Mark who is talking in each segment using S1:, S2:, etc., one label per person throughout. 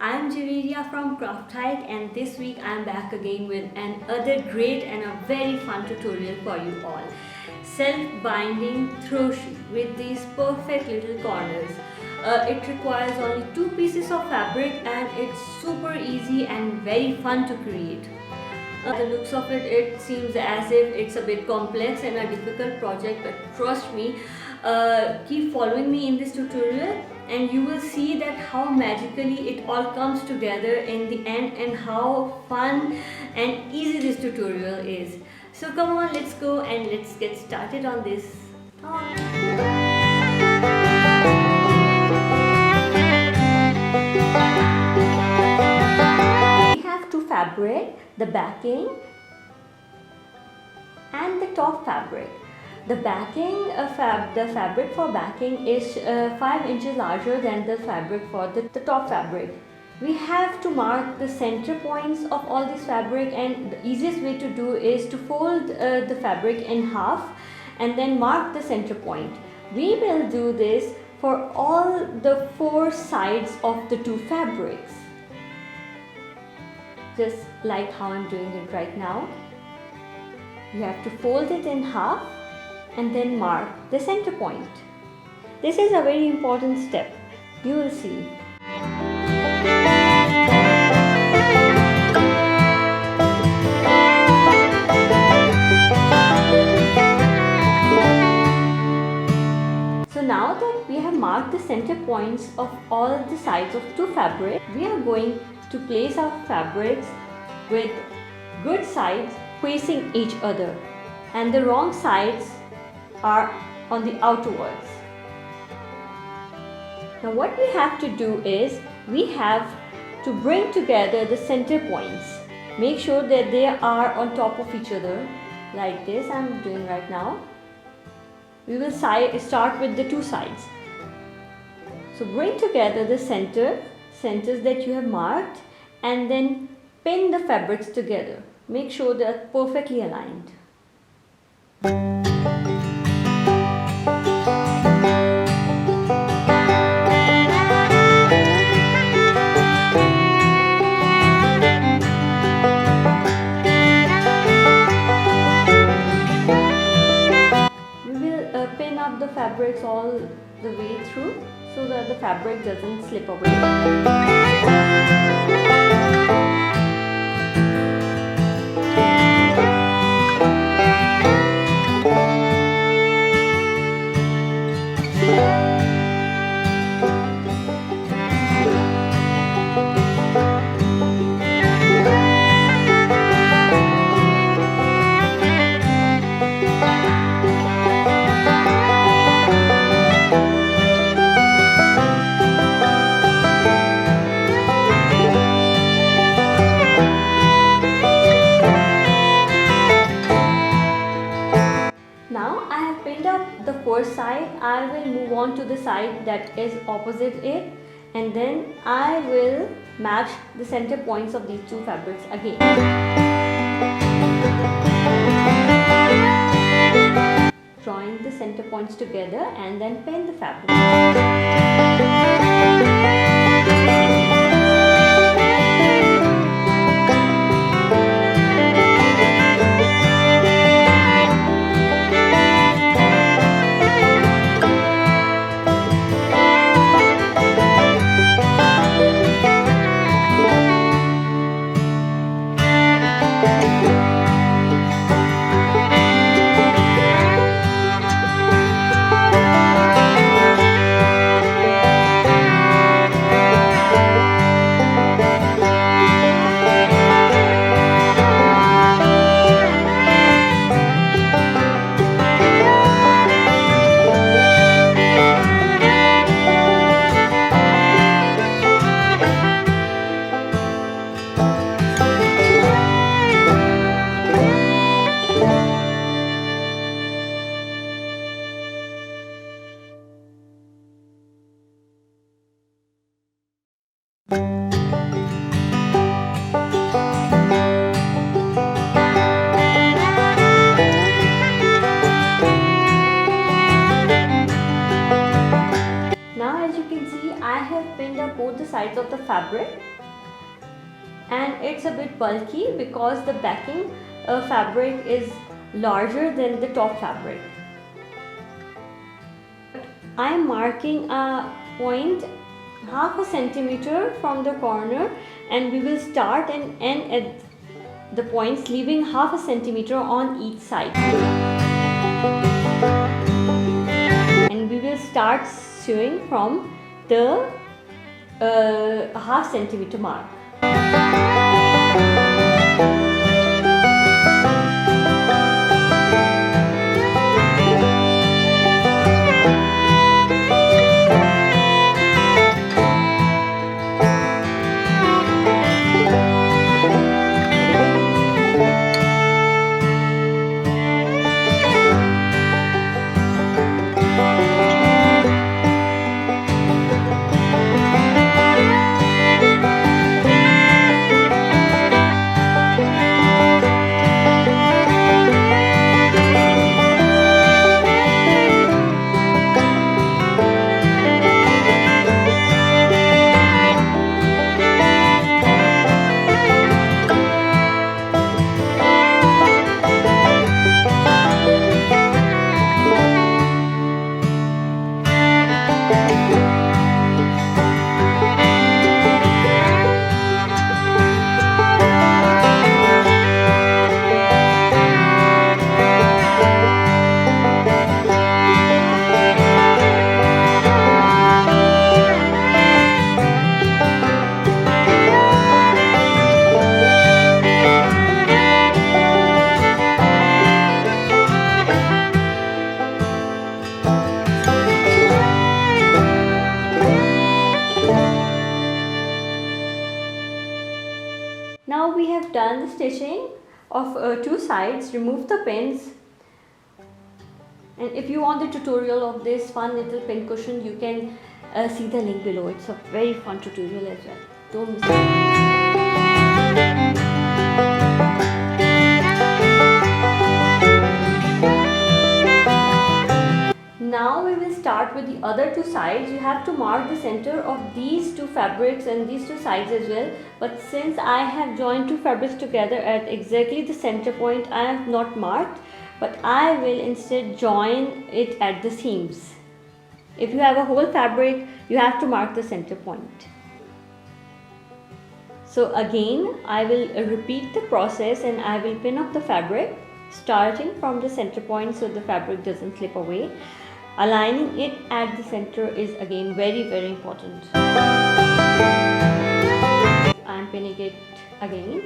S1: I'm Javeria from Craft Hike, and this week I'm back again with another great and a very fun tutorial for you all. Self-binding throw sheet with these perfect little corners. It requires only 2 pieces of fabric and it's super easy and very fun to create. The looks of it, it seems as if it's a bit complex and a difficult project, but trust me, keep following me in this tutorial and you will see that how magically it all comes together in the end and how fun and easy this tutorial is. So come on, let's go and let's get started on this. We have two fabric, the backing and the top fabric. The backing, the fabric for backing is 5 inches larger than the fabric for the top fabric. We have to mark the center points of all this fabric, and the easiest way to do is to fold the fabric in half and then mark the center point. We will do this for all the 4 sides of the 2 fabrics, just like how I'm doing it right now. You have to fold it in half and then mark the center point. This is a very important step. You will see. So now that we have marked the center points of all the sides of 2 fabrics, we are going to place our fabrics with good sides facing each other and the wrong sides are on the outwards. Now what we have to do is we have to bring together the center points. Make sure that they are on top of each other like this I'm doing right now. We will start with the 2 sides. So bring together the centers that you have marked and then pin the fabrics together. Make sure they are perfectly aligned. Pin up the fabrics all the way through so that the fabric doesn't slip away. The first side, I will move on to the side that is opposite it, and then I will match the center points of these 2 fabrics again. Drawing the center points together and then pin the fabric. Now as you can see, I have pinned up both the sides of the fabric and it's a bit bulky because the backing fabric is larger than the top fabric. I am marking a point half a centimeter from the corner, and we will start and end at the points, leaving half a centimeter on each side. And we will start sewing from the half centimeter mark. Now we have done the stitching of two sides. Remove the pins, and if you want the tutorial of this fun little pin cushion, you can see the link below. It's a very fun tutorial as well. Don't miss it. Now we will start with the other two sides. You have to mark the center of these two fabrics and these two sides as well. But since I have joined two fabrics together at exactly the center point, I have not marked, but I will instead join it at the seams. If you have a whole fabric, you have to mark the center point. So again, I will repeat the process, and I will pin up the fabric starting from the center point so the fabric doesn't slip away. Aligning it at the center is again very important. I am pinning it again.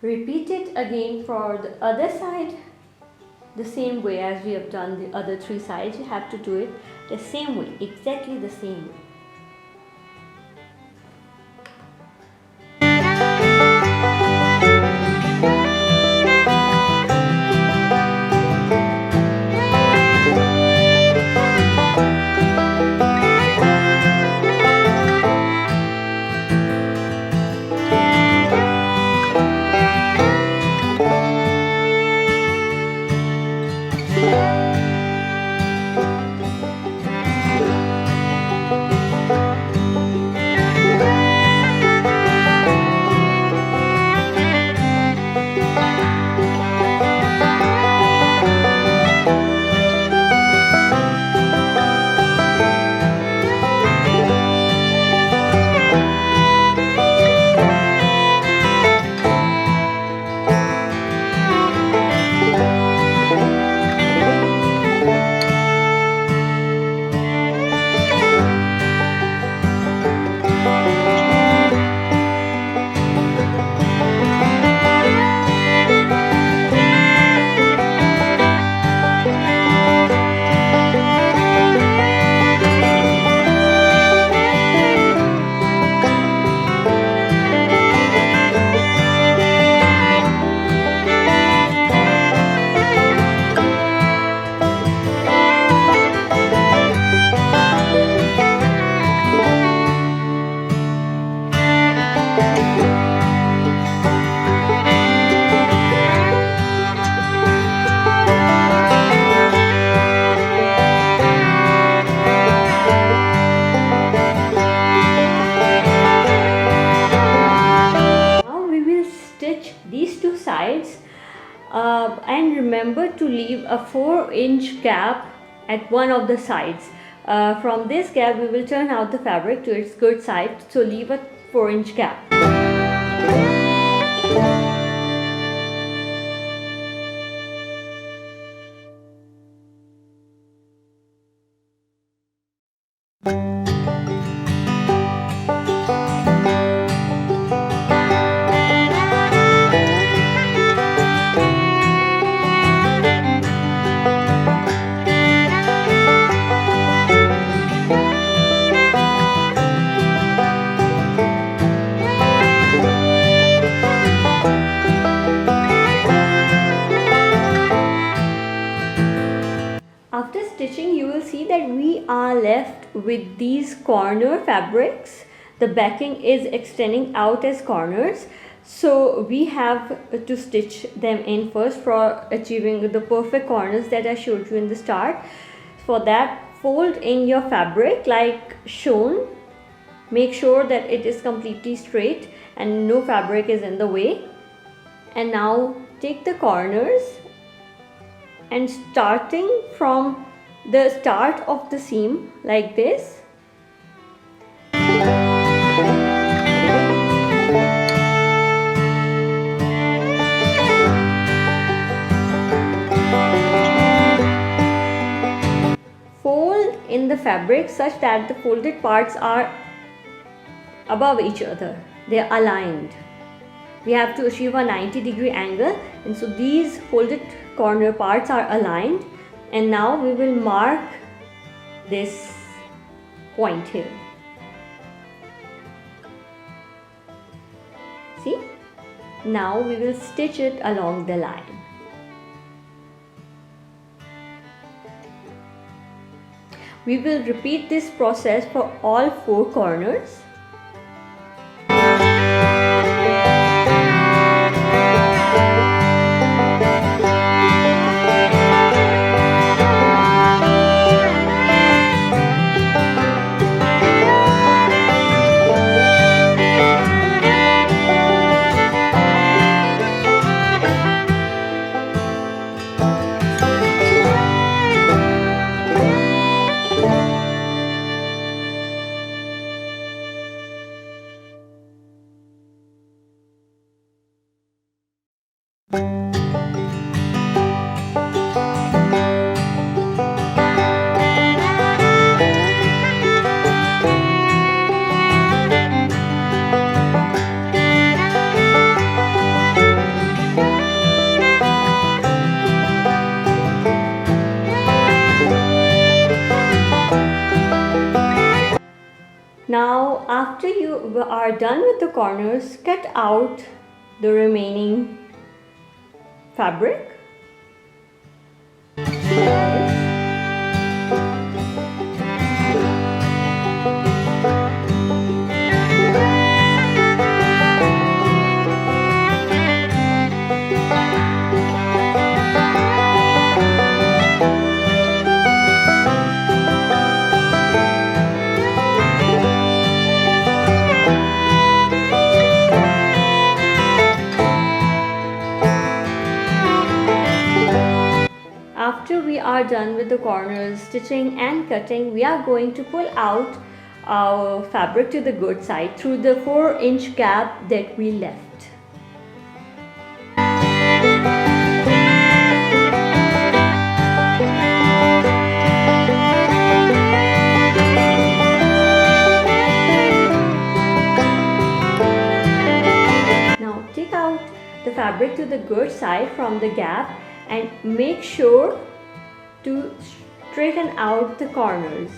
S1: Repeat it again for the other side the same way as we have done the other three sides. You have to do it the same way, exactly the same way. these two sides, and remember to leave a 4-inch gap at one of the sides. From this gap we will turn out the fabric to its good side, so leave a 4-inch gap. After stitching, you will see that we are left with these corner fabrics. The backing is extending out as corners, so we have to stitch them in first for achieving the perfect corners that I showed you in the start. For that, fold in your fabric like shown. Make sure that it is completely straight and no fabric is in the way. And now take the corners and starting from the start of the seam like this, fold in the fabric such that the folded parts are above each other, they are aligned. We have to achieve a 90-degree angle, and so these folded corner parts are aligned. And now we will mark this point here. See? Now we will stitch it along the line. We will repeat this process for all 4 corners. Now after you are done with the corners, cut out the remaining fabric. After we are done with the corners, stitching and cutting, we are going to pull out our fabric to the good side through the 4-inch gap that we left. Now take out the fabric to the good side from the gap and make sure to straighten out the corners.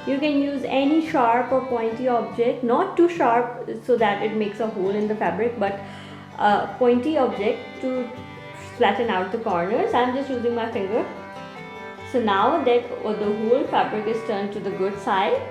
S1: You can use any sharp or pointy object, not too sharp so that it makes a hole in the fabric, but a pointy object to flatten out the corners. I'm just using my finger. So now that the whole fabric is turned to the good side,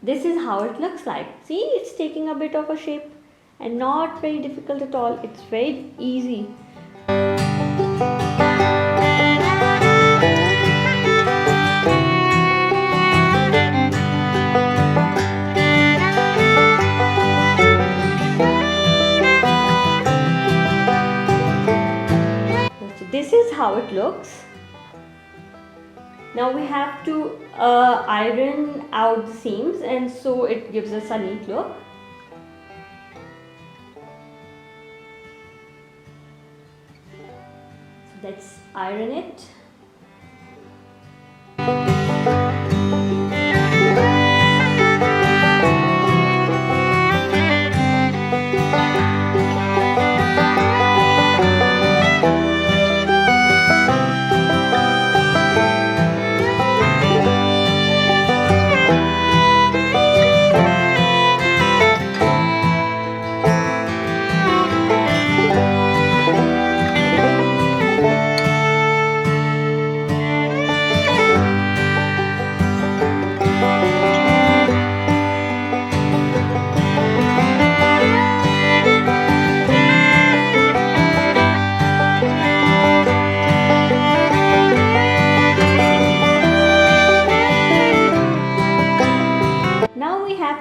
S1: this is how it looks like. See, it's taking a bit of a shape and not very difficult at all. It's very easy. So this is how it looks. Now we have to iron out the seams, and so it gives us a neat look. So let's iron it.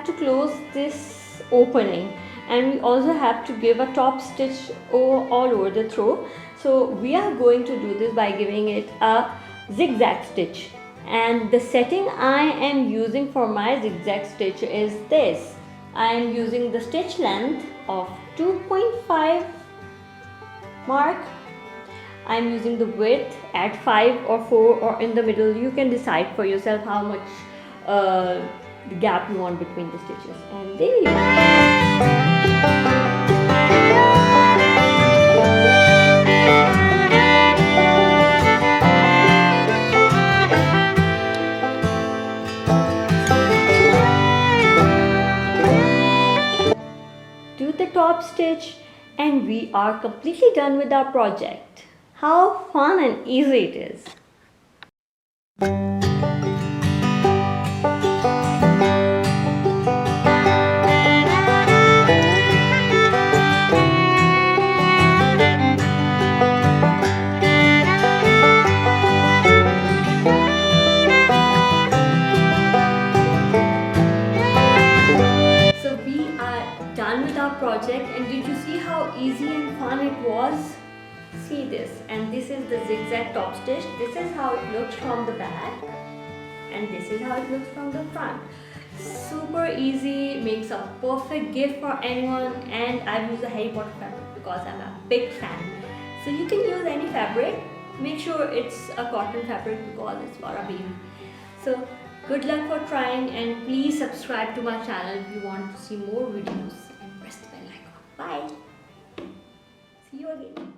S1: To close this opening, and we also have to give a top stitch all over the throw. So we are going to do this by giving it a zigzag stitch, and the setting I am using for my zigzag stitch is this. I am using the stitch length of 2.5 mark. I am using the width at 5 or 4 or in the middle. You can decide for yourself how much the gap you want between the stitches, and there you do the top stitch, and we are completely done with our project. How fun and easy it is. Project, and did you see how easy and fun it was? See this, and this is the zigzag top stitch. This is how it looks from the back, and this is how it looks from the front. Super easy, makes a perfect gift for anyone, and I've used a Harry Potter fabric because I'm a big fan. So you can use any fabric. Make sure it's a cotton fabric because it's for a baby. So good luck for trying, and please subscribe to my channel if you want to see more videos. Press the bell icon. Bye. See you again.